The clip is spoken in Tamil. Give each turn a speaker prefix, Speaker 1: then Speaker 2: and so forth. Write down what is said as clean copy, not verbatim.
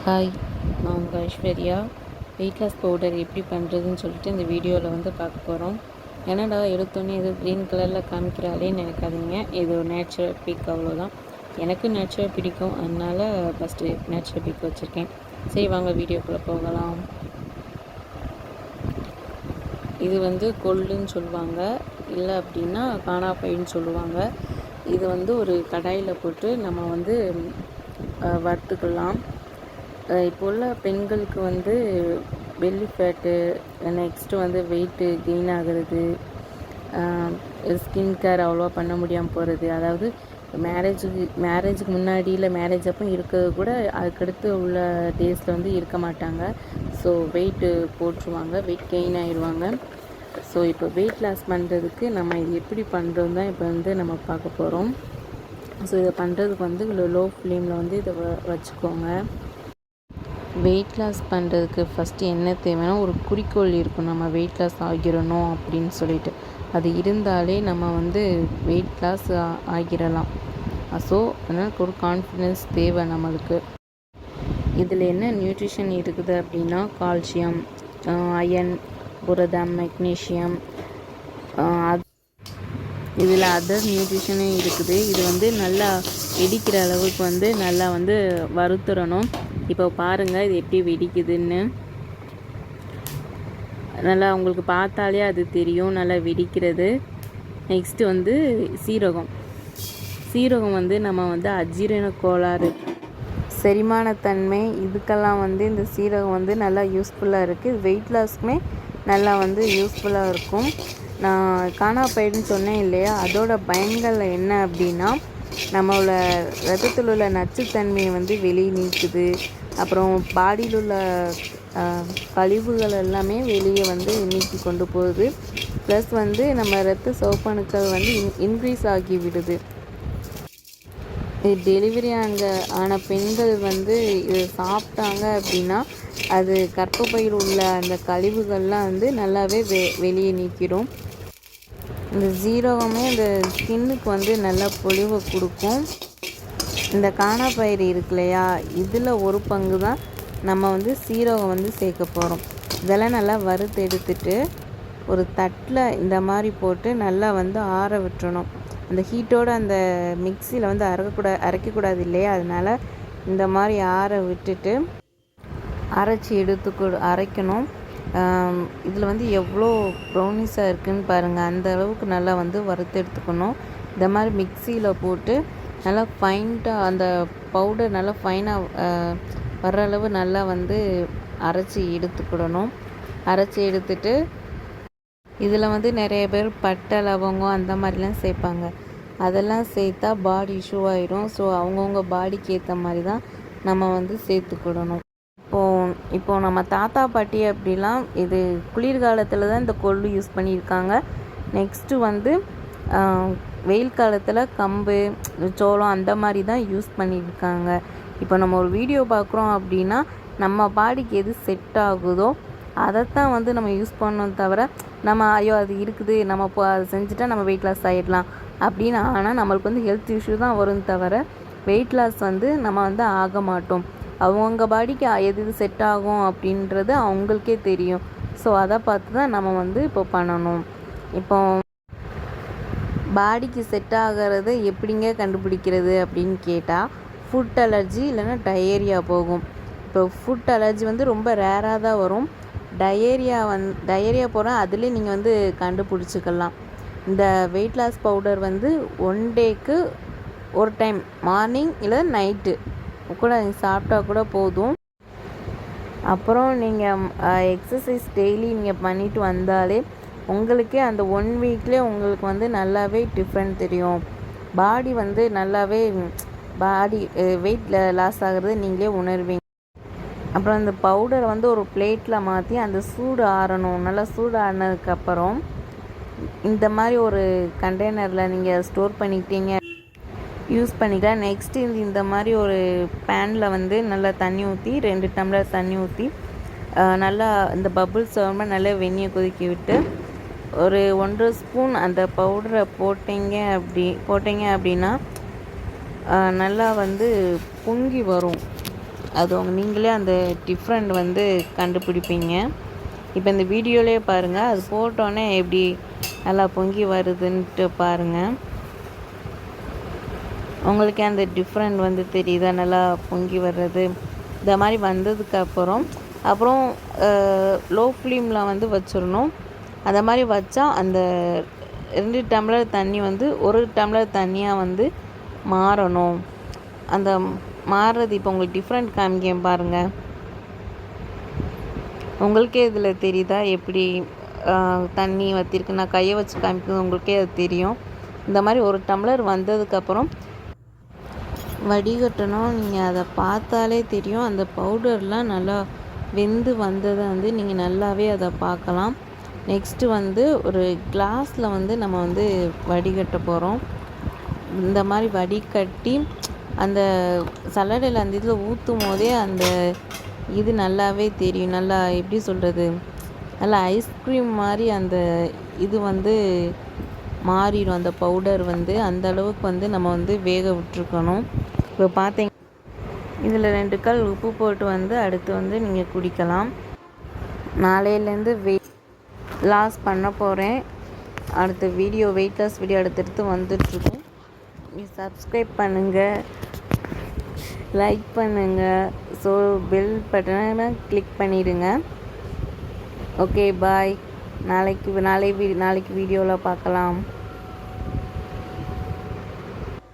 Speaker 1: ஹாய், நான் உங்கள் ஐஸ்வர்யா. வெயிட் லாஸ் பவுடர் எப்படி பண்ணுறதுன்னு சொல்லிட்டு இந்த வீடியோவில் வந்து பார்க்க போகிறோம். என்னடா எடுத்தோன்னே இது க்ரீன் கலரில் காமிக்கிறாளேன்னு நினைக்காதீங்க. இது ஒரு நேச்சுரல் பிக், அவ்வளோதான். எனக்கு நேச்சுரல் பிடிக்கும், அதனால் ஃபஸ்ட்டு நேச்சுரல் பிக் வச்சுருக்கேன். சரி, வாங்க வீடியோக்குள்ளே போகலாம். இது வந்து கொள்ளுன்னு சொல்லுவாங்க, இல்லை அப்படின்னா காணாப்பைன்னு சொல்லுவாங்க. இது வந்து ஒரு கடாயில் போட்டு நம்ம வந்து வறுத்துக்கலாம். இப்போ உள்ள பெண்களுக்கு வந்து பெல்லி ஃபேட்டு, நெக்ஸ்ட்டு வந்து வெயிட்டு கெயின் ஆகிறது, ஸ்கின் கேர் அவ்வளோவா பண்ண முடியாமல் போகிறது. அதாவது மேரேஜுக்கு முன்னாடி இல்லை மேரேஜ் அப்போ இருக்கிறது கூட அதுக்கடுத்து உள்ள டேஸில் வந்து இருக்க மாட்டாங்க. ஸோ வெயிட்டு போட்டுருவாங்க, வெயிட் கெயின் ஆகிடுவாங்க. ஸோ இப்போ வெயிட் லாஸ் பண்ணுறதுக்கு நம்ம இது எப்படி பண்ணுறோம் தான் இப்போ வந்து நம்ம பார்க்க போகிறோம். ஸோ இதை பண்ணுறதுக்கு வந்து லோ ஃப்ளேமில் வந்து இதை வச்சுக்கோங்க. வெயிட் லாஸ் பண்ணுறதுக்கு ஃபஸ்ட்டு என்ன தேவைன்னா, ஒரு குறிக்கோள் இருக்கும், நம்ம வெயிட் லாஸ் ஆகிடணும் அப்படின்னு சொல்லிட்டு. அது இருந்தாலே நம்ம வந்து வெயிட் லாஸ் ஆகிடலாம். ஸோ அதனால் ஒரு கான்ஃபிடென்ஸ் தேவை நம்மளுக்கு. இதில் என்ன நியூட்ரிஷன் இருக்குது அப்படின்னா, கால்சியம், அயன், புரதம், மெக்னீஷியம், இதில் அதர் நியூட்ரிஷனும் இருக்குது. இது வந்து நல்லா வெடிக்கிற அளவுக்கு வந்து நல்லா வந்து வறுத்துறணும். இப்போ பாருங்கள் இது எப்படி வெடிக்குதுன்னு. நல்லா உங்களுக்கு பார்த்தாலே அது தெரியும், நல்லா வெடிக்கிறது. நெக்ஸ்ட்டு வந்து சீரகம் வந்து நம்ம வந்து அஜீரண கோளாறு, செரிமானத்தன்மை, இதுக்கெல்லாம் வந்து இந்த சீரகம் வந்து நல்லா யூஸ்ஃபுல்லாக இருக்குது. வெயிட் லாஸ்க்குமே நல்லா வந்து யூஸ்ஃபுல்லாக இருக்கும். நான் காணாப்பயிர்னு சொன்னேன் இல்லையா, அதோட பயன்கள் என்ன அப்படின்னா, நம்மளோட ரத்தத்தில் உள்ள நச்சுத்தன்மையை வந்து வெளியே நீக்குது. அப்புறம் பாடியில் உள்ள கழிவுகள் எல்லாமே வெளியே வந்து நீக்கி கொண்டு போகுது. ப்ளஸ் வந்து நம்ம இரத்த சிவப்பணுக்கள் வந்து இன்க்ரீஸ் ஆகி விடுது. டெலிவரி ஆன பெண்கள் வந்து இது சாப்பிட்டாங்க அப்படின்னா அது கர்ப்பப்பையில் உள்ள அந்த கழிவுகள்லாம் வந்து நல்லாவே வெளியே நீக்கிடும். இந்த சீரகமே இந்த ஸ்கின்னுக்கு வந்து நல்லா பொலிவை கொடுக்கும். இந்த காணாப்பயிறு இருக்கு இல்லையா, இதில் ஒரு பங்கு தான் நம்ம வந்து சீரகம் வந்து சேர்க்க போகிறோம். இதெல்லாம் நல்லா வறுத்து எடுத்துட்டு ஒரு தட்டில் இந்த மாதிரி போட்டு நல்லா வந்து ஆற விட்டுறணும். அந்த ஹீட்டோடு அந்த மிக்சியில் வந்து அரைக்கக்கூடாது இல்லையா, அதனால் இந்த மாதிரி ஆற விட்டுட்டு அரைக்கணும். இதில் வந்து எவ்வளோ ப்ரௌனிஸாக இருக்குதுன்னு பாருங்கள். அந்த அளவுக்கு நல்லா வந்து வறுத்து எடுத்துக்கணும். இந்த மாதிரி மிக்சியில் போட்டு நல்லா ஃபைன்ட்டாக அந்த பவுடர் நல்லா ஃபைனாக வர்ற அளவு நல்லா வந்து அரைச்சி எடுத்துட்டு இதில் வந்து நிறைய பேர் பட்டை, லவங்கம் அந்த மாதிரிலாம் சேர்ப்பாங்க. அதெல்லாம் சேர்த்தா பாடி இஷ்யூ ஆகிடும். ஸோ அவங்கவுங்க பாடிக்கு ஏற்ற மாதிரி தான் நம்ம வந்து சேர்த்துக்கிடணும். இப்போது நம்ம தாத்தா பாட்டி அப்படிலாம் இது குளிர்காலத்தில் தான் இந்த கொள்ளு யூஸ் பண்ணியிருக்காங்க. நெக்ஸ்ட்டு வந்து வெயில் காலத்தில் கம்பு, சோளம் அந்த மாதிரி தான் யூஸ் பண்ணியிருக்காங்க. இப்போ நம்ம ஒரு வீடியோ பார்க்குறோம் அப்படின்னா நம்ம பாடிக்கு எது செட் ஆகுதோ அதைத்தான் வந்து நம்ம யூஸ் பண்ணணும். தவிர நம்ம ஐயோ அது இருக்குது, நம்ம இப்போ அதை செஞ்சுட்டா நம்ம வெயிட் லாஸ் ஆகிடலாம் அப்படின்னு ஆனால் நம்மளுக்கு வந்து ஹெல்த் இஷ்யூ தான் வரும். தவிர வெயிட் லாஸ் வந்து நம்ம வந்து ஆக மாட்டோம். அவங்க பாடிக்கு எது செட் ஆகும் அப்படின்றது அவங்களுக்கே தெரியும். ஸோ அதை பார்த்து தான் நம்ம வந்து இப்போ பண்ணணும். இப்போ பாடிக்கு செட் ஆகிறது எப்படிங்க கண்டுபிடிக்கிறது அப்படின்னு கேட்டால், ஃபுட் அலர்ஜி இல்லைன்னா டயேரியா போகும். இப்போ ஃபுட் அலர்ஜி வந்து ரொம்ப ரேராக தான் வரும். டயேரியா போகிறோம், அதுலேயே நீங்கள் வந்து கண்டுபிடிச்சிக்கலாம். இந்த வெயிட் லாஸ் பவுடர் வந்து 1 டேக்கு ஒரு டைம் மார்னிங் இல்லை நைட்டு கூட நீங்கள் சாப்பிட்டா கூட போதும். அப்புறம் நீங்கள் எக்ஸசைஸ் டெய்லி நீங்கள் பண்ணிட்டு வந்தாலே உங்களுக்கே அந்த 1 வீக்லேயே உங்களுக்கு வந்து நல்லாவே டிஃப்ரெண்ட் தெரியும். பாடி வந்து நல்லாவே வெயிட் லாஸ் ஆகிறது நீங்களே உணர்வீங்க. அப்புறம் அந்த பவுடரை வந்து ஒரு பிளேட்டில் மாற்றி அந்த சூடு ஆறணும். நல்லா சூடு ஆறினதுக்கப்புறம் இந்த மாதிரி ஒரு கண்டெய்னரில் நீங்கள் ஸ்டோர் பண்ணிக்கிட்டீங்க, யூஸ் பண்ணிக்கலாம். நெக்ஸ்ட்டு இந்த மாதிரி ஒரு பேனில் வந்து நல்லா தண்ணி ஊற்றி 2 டம்ளர் தண்ணி ஊற்றி நல்லா இந்த பபுள்ஸ் வரும்போது நல்லா வெந்நியை கொதிக்க விட்டு ஒரு 1 ஸ்பூன் அந்த பவுடரை போட்டிங்க அப்படின்னா நல்லா வந்து பொங்கி வரும். அது நீங்களே அந்த டிஃப்ரெண்ட் வந்து கண்டுபிடிப்பீங்க. இப்போ இந்த வீடியோலேயே பாருங்கள், அது போட்டோன்னே எப்படி நல்லா பொங்கி வருதுன்ட்டு பாருங்கள். உங்களுக்கே அந்த டிஃப்ரெண்ட் வந்து தெரியுதா, நல்லா பொங்கி வர்றது. இந்த மாதிரி வந்ததுக்கப்புறம் லோ ஃப்ளேமில் வந்து வச்சிடணும். அந்த மாதிரி வச்சா அந்த 2 டம்ளர் தண்ணி வந்து 1 டம்ளர் தண்ணியாக வந்து மாறணும். அந்த மாறுறது இப்போ உங்களுக்கு டிஃப்ரெண்ட் காமிக்கேன் பாருங்கள். உங்களுக்கே இதில் தெரியுதா எப்படி தண்ணி வற்றிருக்கு? நான் கையை வச்சு காமிக்கிறது உங்களுக்கே அது தெரியும். இந்த மாதிரி 1 டம்ளர் வந்ததுக்கப்புறம் வடிகட்டணும். நீங்கள் அதை பார்த்தாலே தெரியும், அந்த பவுடர்லாம் நல்லா வெந்து வந்ததை வந்து நீங்கள் நல்லாவே அதை பார்க்கலாம். நெக்ஸ்ட்டு வந்து ஒரு கிளாஸில் வந்து நம்ம வந்து வடிகட்ட போகிறோம். இந்த மாதிரி வடிகட்டி அந்த சல்லடையில் அந்த இதில் ஊற்றும் போதே அந்த இது நல்லாவே தெரியும். நல்லா எப்படி சொல்கிறது, நல்லா ஐஸ்கிரீம் மாதிரி அந்த இது வந்து மாறிடும். அந்த பவுடர் வந்து அந்த அளவுக்கு வந்து நம்ம வந்து வேக விட்டுருக்கணும். இப்போ பார்த்தீங்க, இதில் 2 கல் உப்பு போட்டு வந்து அடுத்து வந்து நீங்கள் குடிக்கலாம். நாளையிலேருந்து வெயிட் லாஸ் பண்ண போகிறேன். அடுத்த வீடியோ வெயிட் லாஸ் வீடியோ அடுத்தடுத்து வந்துட்டுருக்கும். சப்ஸ்கிரைப் பண்ணுங்கள், லைக் பண்ணுங்கள், ஸோ பெல் பட்டனை கிளிக் பண்ணிவிடுங்க. ஓகே, பாய். நாளைக்கு வீடியோவில் பார்க்கலாம்.